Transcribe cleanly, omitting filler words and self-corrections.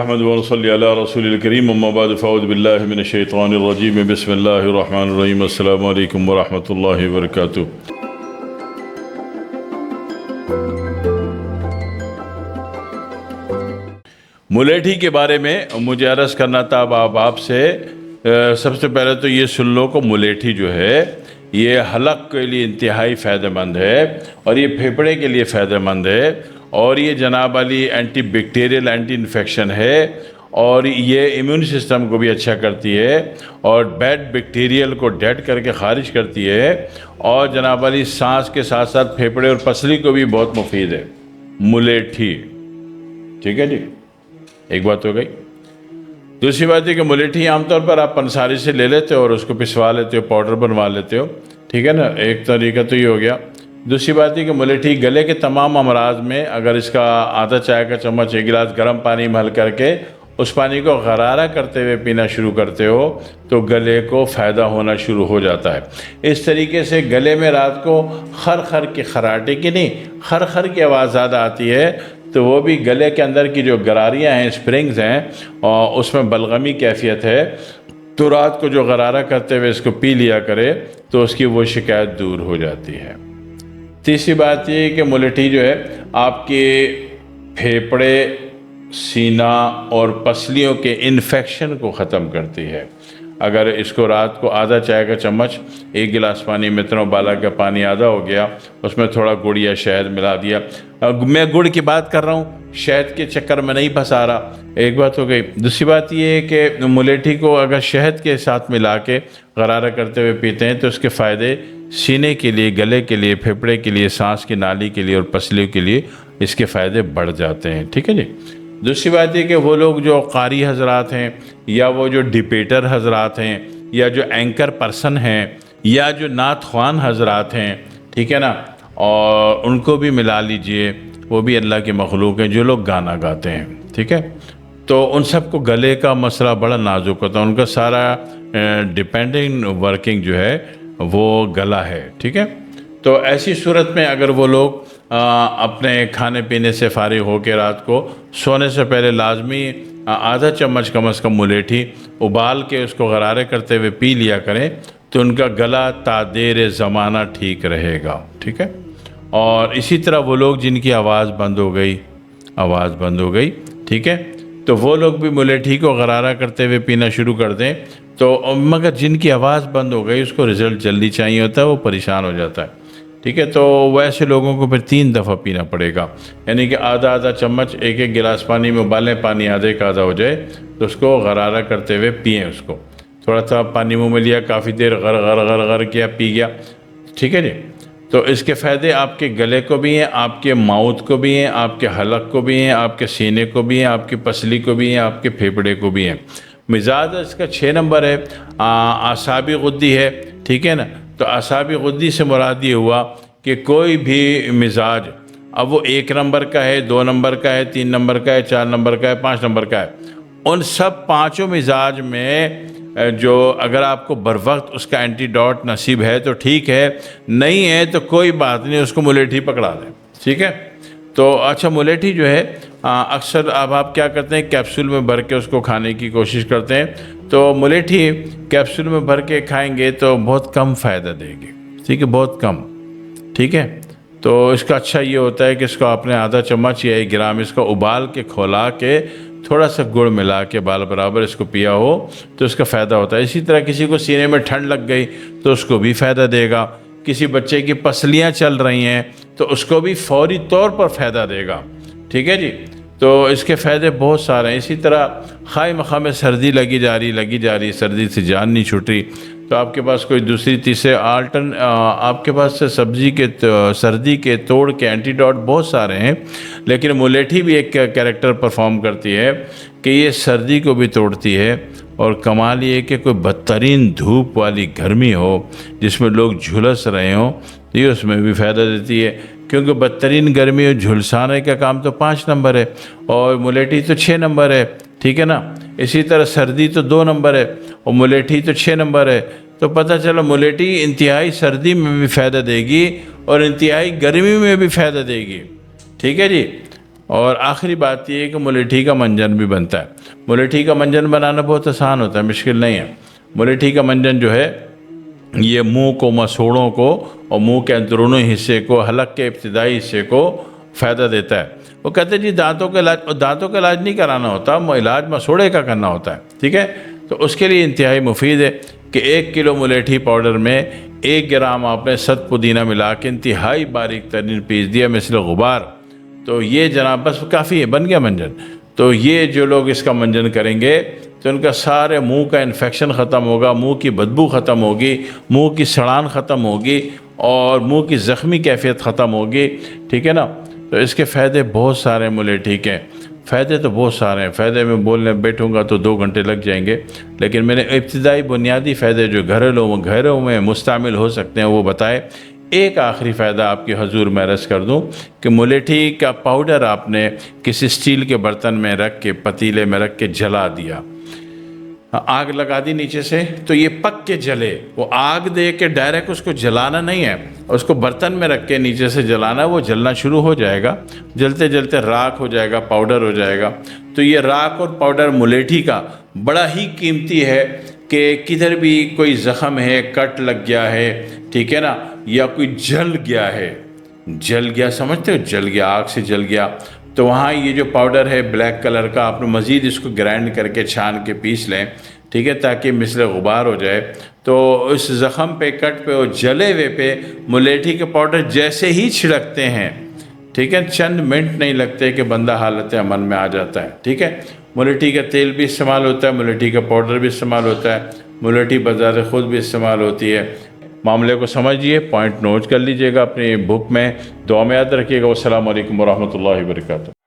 احمد ونصلی علی رسول الکریم اما بعد فاعوذ باللہ من الشیطان الرجیم بسم اللہ الرحمن الرحیم السلام علیکم ورحمۃ اللہ وبرکاتہ۔ ملیٹھی کے بارے میں مجھے عرض کرنا تھا اب آپ سے۔ سب سے پہلے تو یہ سن لو کہ ملیٹھی جو ہے یہ حلق کے لیے انتہائی فائدہ مند ہے اور یہ پھیپھڑے کے لیے فائدہ مند ہے اور یہ جناب علی اینٹی بیکٹیریل اینٹی انفیکشن ہے اور یہ امیون سسٹم کو بھی اچھا کرتی ہے اور بیڈ بیکٹیریل کو ڈیڈ کر کے خارج کرتی ہے اور جناب علی سانس کے ساتھ ساتھ پھیپھڑے اور پسلی کو بھی بہت مفید ہے ملیٹھی۔ ٹھیک ہے جی، ایک بات ہو گئی۔ دوسری بات ہے کہ ملیٹھی عام طور پر آپ پنساری سے لے لیتے ہو اور اس کو پسوا لیتے ہو، پاؤڈر بنوا لیتے ہو، ٹھیک ہے نا، ایک طریقہ تو یہ ہو گیا۔ دوسری بات ہے کہ ملیٹھی گلے کے تمام امراض میں اگر اس کا آدھا چائے کا چمچ ایک گلاس گرم پانی میں حل کر کے اس پانی کو غرارہ کرتے ہوئے پینا شروع کرتے ہو تو گلے کو فائدہ ہونا شروع ہو جاتا ہے۔ اس طریقے سے گلے میں رات کو خر خر کی خراٹے کی نہیں خر خر کی آواز زیادہ آتی ہے تو وہ بھی گلے کے اندر کی جو گراریاں ہیں، اسپرنگز ہیں، اور اس میں بلغمی کیفیت ہے، تو رات کو جو غرارہ کرتے ہوئے اس کو پی لیا کرے تو اس کی وہ شکایت دور ہو جاتی ہے۔ تیسری بات یہ کہ ملیٹھی جو ہے آپ کے پھیپھڑے، سینہ اور پسلیوں کے انفیکشن کو ختم کرتی ہے۔ اگر اس کو رات کو آدھا چائے کا چمچ ایک گلاس پانی میں اتنا ابالا کہ پانی آدھا ہو گیا، اس میں تھوڑا گڑ یا شہد ملا دیا، میں گڑ کی بات کر رہا ہوں، شہد کے چکر میں نہیں پھنسا رہا، ایک بات ہو گئی۔ دوسری بات یہ ہے کہ ملیٹھی کو اگر شہد کے ساتھ ملا کے غرارہ کرتے ہوئے پیتے ہیں تو اس کے فائدے سینے کے لیے، گلے کے لیے، پھیپھڑے کے لیے، سانس کی نالی کے لیے اور پسلیوں کے لیے اس کے فائدے بڑھ جاتے ہیں۔ ٹھیک ہے جی۔ دوسری بات یہ کہ وہ لوگ جو قاری حضرات ہیں یا وہ جو ڈیبیٹر حضرات ہیں یا جو اینکر پرسن ہیں یا جو نعت خوان حضرات ہیں، ٹھیک ہے نا، اور ان کو بھی ملا لیجئے، وہ بھی اللہ کے مخلوق ہیں جو لوگ گانا گاتے ہیں، ٹھیک ہے، تو ان سب کو گلے کا مسئلہ بڑا نازک ہوتا ہے، ان کا سارا ڈیپینڈنگ ورکنگ جو ہے وہ گلا ہے، ٹھیک ہے۔ تو ایسی صورت میں اگر وہ لوگ اپنے کھانے پینے سے فارغ ہو کے رات کو سونے سے پہلے لازمی آدھا چمچ کم از کم ملیٹھی ابال کے اس کو غرارے کرتے ہوئے پی لیا کریں تو ان کا گلا تا دیر زمانہ ٹھیک رہے گا، ٹھیک ہے۔ اور اسی طرح وہ لوگ جن کی آواز بند ہو گئی، ٹھیک ہے، تو وہ لوگ بھی ملیٹھی کو غرارہ کرتے ہوئے پینا شروع کر دیں تو، مگر جن کی آواز بند ہو گئی اس کو رزلٹ جلدی چاہیے ہوتا ہے، وہ پریشان ہو جاتا ہے، ٹھیک ہے، تو ویسے لوگوں کو پھر 3 دفعہ پینا پڑے گا، یعنی کہ آدھا چمچ ایک گلاس پانی میں ابالیں، پانی آدھے کا آدھا ہو جائے تو اس کو غرارہ کرتے ہوئے پئیں، اس کو تھوڑا سا پانی منہ میں لیا، کافی دیر غر غر غر غر کیا، پی گیا، ٹھیک ہے جی۔ تو اس کے فائدے آپ کے گلے کو بھی ہیں، آپ کے ماؤتھ کو بھی ہیں، آپ کے حلق کو بھی ہیں، آپ کے سینے کو بھی ہیں، آپ کی پسلی کو بھی ہیں، آپ کے پھیپھڑے کو بھی ہیں۔ مزاج اس کا 6 نمبر ہے، اعصابی غدی ہے، ٹھیک ہے نا، تو اعصابی غدی سے مراد یہ ہوا کہ کوئی بھی مزاج، اب وہ 1 نمبر کا ہے، 2 نمبر کا ہے، 3 نمبر کا ہے، 4 نمبر کا ہے، 5 نمبر کا ہے، ان سب 5 مزاج میں جو اگر آپ کو بر وقت اس کا اینٹی ڈاٹ نصیب ہے تو ٹھیک ہے، نہیں ہے تو کوئی بات نہیں، اس کو ملیٹھی پکڑا دیں، ٹھیک ہے۔ تو اچھا، ملیٹھی جو ہے اکثر اب آپ کیا کرتے ہیں، کیپسول میں بھر کے اس کو کھانے کی کوشش کرتے ہیں، تو ملیٹھی کیپسول میں بھر کے کھائیں گے تو بہت کم فائدہ دے گی، ٹھیک ہے، بہت کم، ٹھیک ہے۔ تو اس کا اچھا یہ ہوتا ہے کہ اس کو آپ نے آدھا چمچ یا 1 گرام اس کو ابال کے کھولا کے تھوڑا سا گڑ ملا کے بال برابر اس کو پیا ہو تو اس کا فائدہ ہوتا ہے۔ اسی طرح کسی کو سینے میں ٹھنڈ لگ گئی تو اس کو بھی فائدہ دے گا، کسی بچے کی پسلیاں چل رہی ہیں تو اس کو بھی فوری طور پر فائدہ دے گا، ٹھیک ہے جی۔ تو اس کے فائدے بہت سارے ہیں۔ اسی طرح خواہ مخواہ میں سردی لگی جا رہی، سردی سے جان نہیں چھوٹ رہی، تو آپ کے پاس کوئی دوسری تیسرے آپ کے پاس سے سردی کے توڑ کے اینٹی ڈاٹ بہت سارے ہیں، لیکن ملیٹھی بھی ایک کیریکٹر پرفارم کرتی ہے کہ یہ سردی کو بھی توڑتی ہے، اور کمال یہ کہ کوئی بدترین دھوپ والی گرمی ہو جس میں لوگ جھلس رہے ہوں تو یہ اس میں بھی فائدہ دیتی ہے، کیونکہ بدترین گرمی اور جھلسانے کا کام تو 5 نمبر ہے اور ملیٹھی تو 6 نمبر ہے، ٹھیک ہے نا۔ اسی طرح سردی تو 2 نمبر ہے اور ملیٹھی تو 6 نمبر ہے، تو پتہ چلا ملیٹھی انتہائی سردی میں بھی فائدہ دے گی اور انتہائی گرمی میں بھی فائدہ دے گی، ٹھیک ہے جی۔ اور آخری بات یہ ہے کہ ملیٹھی کا منجن بھی بنتا ہے۔ ملیٹھی کا منجن بنانا بہت آسان ہوتا ہے، مشکل نہیں ہے۔ ملیٹھی کا منجن جو ہے یہ منہ کو، مسوڑوں کو اور منہ کے اندرونی حصے کو، حلق کے ابتدائی حصے کو فائدہ دیتا ہے۔ وہ کہتے ہیں جی دانتوں کا علاج نہیں کرانا ہوتا، علاج مسوڑے کا کرنا ہوتا ہے، ٹھیک ہے؟ تو اس کے لیے انتہائی مفید ہے کہ 1 کلو ملیٹھی پاؤڈر میں 1 گرام آپ نے ست پودینہ ملا کے انتہائی باریک ترین پیس دیا مثل غبار، تو یہ جناب بس کافی ہے، بن گیا منجن۔ تو یہ جو لوگ اس کا منجن کریں گے تو ان کا سارے منہ کا انفیکشن ختم ہوگا، منہ کی بدبو ختم ہوگی، منہ کی سڑان ختم ہوگی اور منہ کی زخمی کیفیت ختم ہوگی، ٹھیک ہے نا؟ تو اس کے فائدے بہت سارے ہیں ملیٹھی کے، فائدے تو بہت سارے ہیں۔ فائدے میں بولنے بیٹھوں گا تو 2 گھنٹے لگ جائیں گے، لیکن میں نے ابتدائی بنیادی فائدے جو گھروں میں مستعمل ہو سکتے ہیں وہ بتائے۔ ایک آخری فائدہ آپ کی حضور میں عرض کر دوں کہ ملیٹھی کا پاؤڈر آپ نے کسی اسٹیل کے برتن میں رکھ کے، پتیلے میں رکھ کے جلا دیا، آگ لگا دی نیچے سے، تو یہ پک کے جلے۔ وہ آگ دے کے ڈائریکٹ اس کو جلانا نہیں ہے، اس کو برتن میں رکھ کے نیچے سے جلانا، وہ جلنا شروع ہو جائے گا، جلتے جلتے راکھ ہو جائے گا، پاؤڈر ہو جائے گا۔ تو یہ راکھ اور پاؤڈر ملیٹھی کا بڑا ہی قیمتی ہے کہ کدھر بھی کوئی زخم ہے، کٹ لگ گیا ہے، ٹھیک ہے نا، یا کوئی جل گیا، سمجھتے ہو، جل گیا، آگ سے جل گیا، تو وہاں یہ جو پاؤڈر ہے بلیک کلر کا، آپ نے مزید اس کو گرائنڈ کر کے چھان کے پیس لیں، ٹھیک ہے، تاکہ مثل غبار ہو جائے۔ تو اس زخم پہ، کٹ پہ اور جلے ہوئے پہ ملیٹھی کے پاؤڈر جیسے ہی چھڑکتے ہیں، ٹھیک ہے، چند منٹ نہیں لگتے کہ بندہ حالت امن میں آ جاتا ہے، ٹھیک ہے۔ ملیٹھی کا تیل بھی استعمال ہوتا ہے، ملیٹھی کا پاؤڈر بھی استعمال ہوتا ہے، ملیٹھی بذات خود بھی استعمال ہوتی ہے۔ معاملے کو سمجھیے، پوائنٹ نوٹ کر لیجئے گا اپنی بک میں، دعا میں یاد رکھیے گا۔ والسلام علیکم ورحمۃ اللہ وبرکاتہ۔